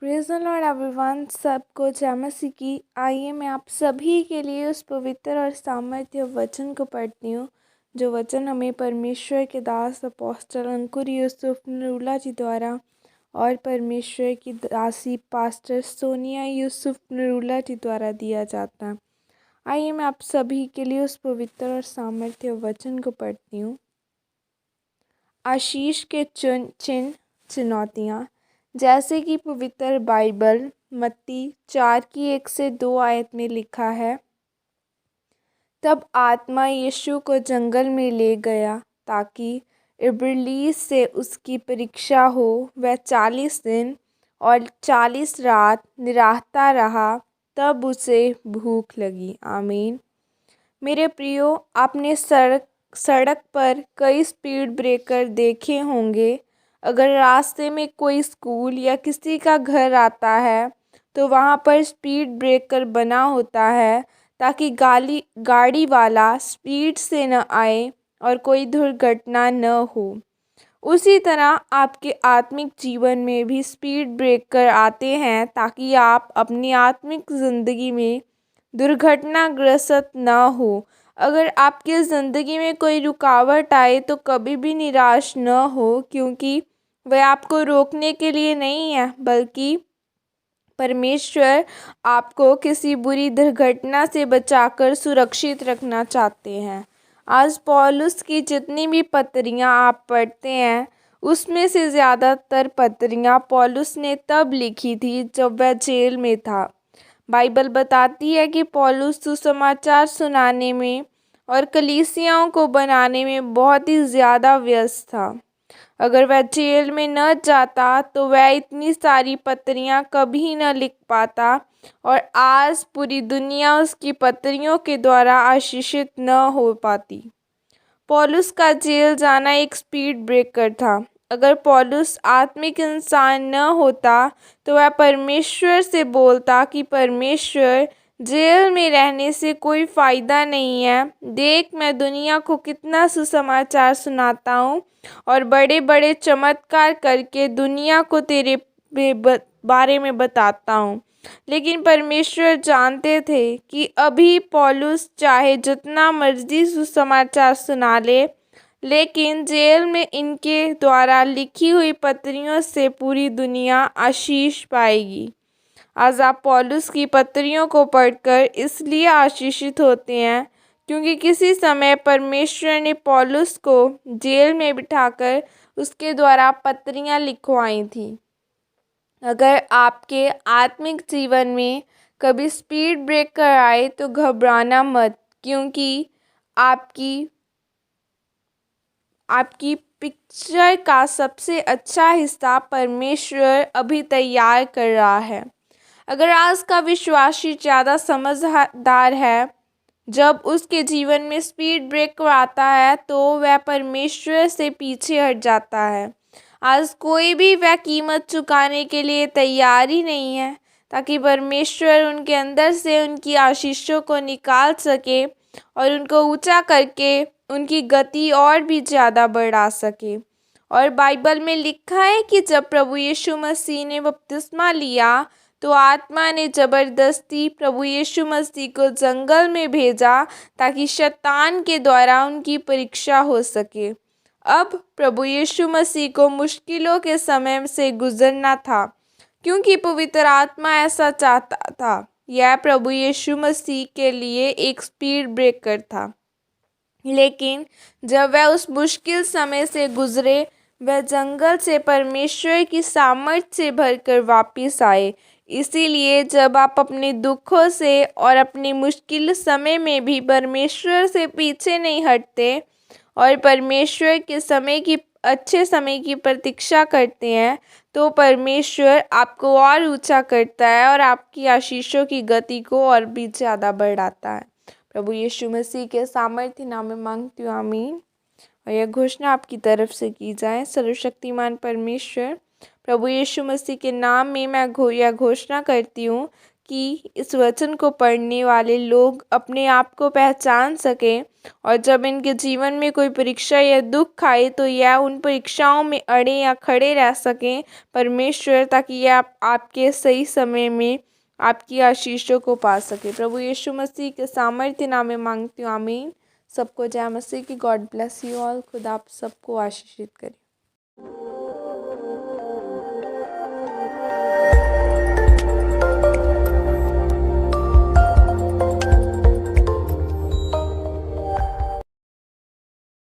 Praise the Lord everyone, सबको जय मसीह की। आइए मैं आप सभी के लिए उस पवित्र और सामर्थ्य वचन को पढ़ती हूँ, जो वचन हमें परमेश्वर के दास अपोस्टल अंकुर यूसुफ नरूला जी द्वारा और परमेश्वर की दासी पास्टर सोनिया यूसुफ नरूला जी द्वारा दिया जाता है। आइए मैं आप सभी के लिए उस पवित्र और सामर्थ्य वचन को पढ़ती हूँ। आशीष के चिन्ह चुनौतियाँ, जैसे कि पवित्र बाइबल मत्ती 4 की 1 से 2 आयत में लिखा है, तब आत्मा यीशु को जंगल में ले गया ताकि इब्लीस से उसकी परीक्षा हो। वह 40 दिन और 40 रात निराहार रहा, तब उसे भूख लगी। आमीन। मेरे प्रियो, आपने सड़क पर कई स्पीड ब्रेकर देखे होंगे। अगर रास्ते में कोई स्कूल या किसी का घर आता है तो वहाँ पर स्पीड ब्रेकर बना होता है ताकि गाड़ी वाला स्पीड से न आए और कोई दुर्घटना न हो। उसी तरह आपके आत्मिक जीवन में भी स्पीड ब्रेकर आते हैं ताकि आप अपनी आत्मिक ज़िंदगी में दुर्घटनाग्रस्त न हो। अगर आपकी ज़िंदगी में कोई रुकावट आए तो कभी भी निराश न हो, क्योंकि वह आपको रोकने के लिए नहीं है, बल्कि परमेश्वर आपको किसी बुरी दुर्घटना से बचाकर सुरक्षित रखना चाहते हैं। आज पौलुस की जितनी भी पत्रियाँ आप पढ़ते हैं, उसमें से ज़्यादातर पत्रियाँ पौलुस ने तब लिखी थी जब वह जेल में था। बाइबल बताती है कि पौलुस सुसमाचार सुनाने में और कलीसियाओं को बनाने में बहुत ही ज़्यादा व्यस्त था। अगर वह जेल में न जाता तो वह इतनी सारी पत्रियाँ कभी न लिख पाता और आज पूरी दुनिया उसकी पत्रियों के द्वारा आशीषित न हो पाती। पौलुस का जेल जाना एक स्पीड ब्रेकर था। अगर पौलुस आत्मिक इंसान न होता तो वह परमेश्वर से बोलता कि परमेश्वर, जेल में रहने से कोई फ़ायदा नहीं है। देख, मैं दुनिया को कितना सुसमाचार सुनाता हूँ और बड़े बड़े चमत्कार करके दुनिया को तेरे बारे में बताता हूँ। लेकिन परमेश्वर जानते थे कि अभी पौलुस चाहे जितना मर्जी सुसमाचार सुना ले, लेकिन जेल में इनके द्वारा लिखी हुई पत्रियों से पूरी दुनिया आशीष पाएगी। आज आप पौलुस की पत्रियों को पढ़कर इसलिए आशीषित होते हैं क्योंकि किसी समय परमेश्वर ने पौलुस को जेल में बिठाकर उसके द्वारा पत्रियाँ लिखवाई थी। अगर आपके आत्मिक जीवन में कभी स्पीड ब्रेकर आए तो घबराना मत, क्योंकि आपकी पिक्चर का सबसे अच्छा हिस्सा परमेश्वर अभी तैयार कर रहा है। अगर आज का विश्वासी ज़्यादा समझदार है, जब उसके जीवन में स्पीड ब्रेकर आता है तो वह परमेश्वर से पीछे हट जाता है। आज कोई भी वह कीमत चुकाने के लिए तैयार ही नहीं है ताकि परमेश्वर उनके अंदर से उनकी आशीषों को निकाल सके और उनको ऊंचा करके उनकी गति और भी ज़्यादा बढ़ा सके। और बाइबल में लिखा है कि जब प्रभु यीशु मसीह ने बपतिस्मा लिया तो आत्मा ने ज़बरदस्ती प्रभु यीशु मसीह को जंगल में भेजा ताकि शैतान के द्वारा उनकी परीक्षा हो सके। अब प्रभु यीशु मसीह को मुश्किलों के समय से गुजरना था, क्योंकि पवित्र आत्मा ऐसा चाहता था। यह प्रभु यीशु मसीह के लिए एक स्पीड ब्रेकर था। लेकिन जब वह उस मुश्किल समय से गुजरे, वह जंगल से परमेश्वर की सामर्थ से भरकर वापस आए। इसीलिए जब आप अपने दुखों से और अपनी मुश्किल समय में भी परमेश्वर से पीछे नहीं हटते और परमेश्वर के अच्छे समय की प्रतीक्षा करते हैं, तो परमेश्वर आपको और ऊंचा करता है और आपकी आशीषों की गति को और भी ज़्यादा बढ़ाता है। प्रभु यीशु मसीह के सामर्थ्य नाम में मांगती हूँ, आमीन। और यह घोषणा आपकी तरफ से की जाए। सर्वशक्तिमान परमेश्वर, प्रभु यीशु मसीह के नाम में मैं यह घोषणा करती हूँ कि इस वचन को पढ़ने वाले लोग अपने आप को पहचान सकें और जब इनके जीवन में कोई परीक्षा या दुख आए तो यह उन परीक्षाओं में अड़े या खड़े रह सकें परमेश्वर, ताकि यह आपके सही समय में आपकी आशीषों को पा सके। प्रभु यीशु मसीह के सामर्थ्य नाम में मांगती हूँ, आमीन। सबको जय मसीह की। God bless you all. खुदा आप सबको आशीषित करे।